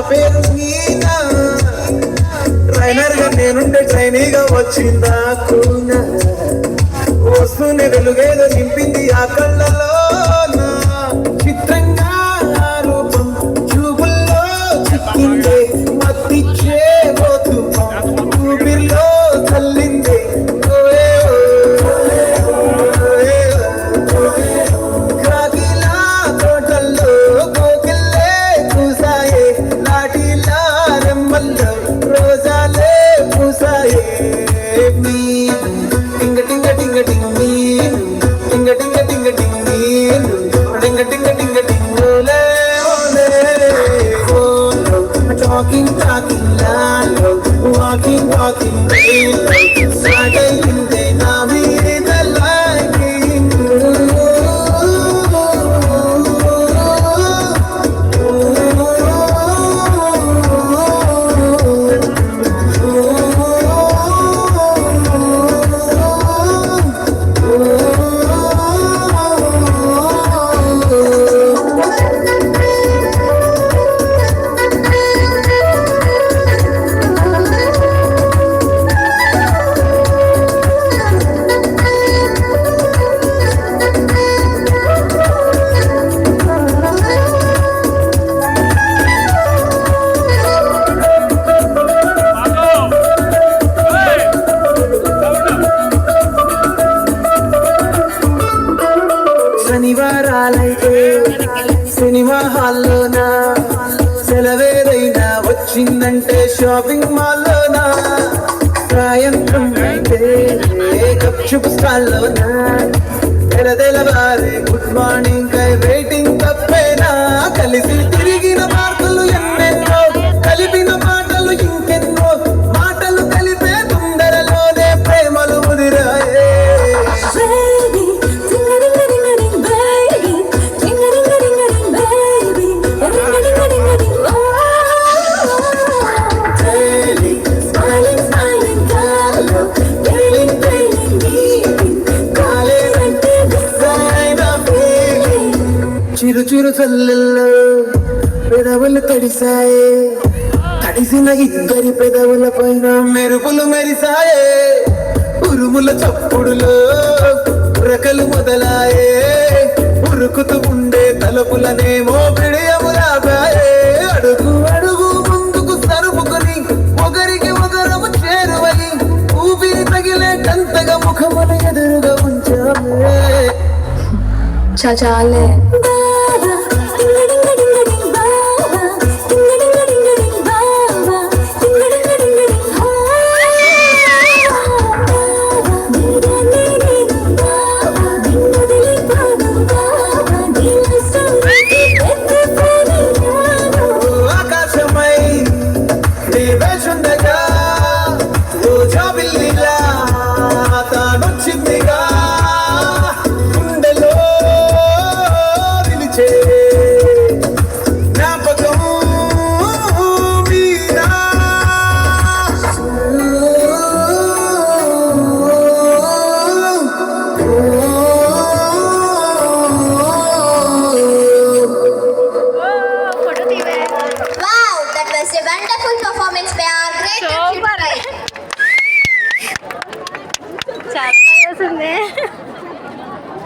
పేరు మీనా, ట్రైనర్ గా నేనుంటే ట్రైనీగా వచ్చిందా కూనా, వస్తూనే వెలుగేదో నింపింది ఆ కళ్ళలో, చిత్రంగా రూపం చూపుల్లో చిక్కిందే, మత్తిచ్చే ఊపిరిలో చల్లిందే, కాకిలా తోటల్లో కోకిల్లే పూసాయే, నాటిలా రెమ్మల్లో రోజాలే పూసాయే, టింగ టింగ టింగ టింగ్ నీరు, టింగ టింగ టింగ టింగ్ నీరు, టింగ టింగ టింగ టింగ్ ఓలే ఓలే Ola, talking talking lalo, walking walking lalo, సాగైందే నా మీద liking. శనివారాలైతే సినిమా హాల్లోనా, సెలవేదైనా వచ్చిందంటే షాపింగ్ మాల్లోనా, సాయంత్రం అయితే గప్చుప్ స్టాల్లోనా, తెలవారే గుడ్ మార్నింగ్ కై వెయిటింగ్ తప్పేనా, కలిసి తిరిగిన మార్కులు ఎన్నెన్నో, కలిపిన మాటలు ఇంకెన్నో, మాటలు కలిపే తొందరలోనే ప్రేమలు ముదిరాయే. చిరు చిరు చల్లెల్లో పెదవులు తడిసాయే, తడిసిన ఇద్దరి పెదవుల పైన మెరుపులు మెరిసాయే, ఉరుముల చప్పుడులో ఉరకలు మొదలాయే, ఉరుకుతూ ఉండే తలుపులనేమో బిడియములాగాయే, అడుగు అడుగు ముందుకు సరుపుకొని ఒకరికి ఒకరము చేరువని, ఊపిరి తగిలేటంతగా ముఖముల ఎదురుగా ఉంచామే. చాలే ఆకాశమై దేవేశుండగా రోజా బిల్లిలా తానొచ్చిందిగా, గుండెలో నిలిచే జ్ఞాపకం మీరా. Wow, that was a wonderful performance by our great Super. Cute Guy. చాలా బాగా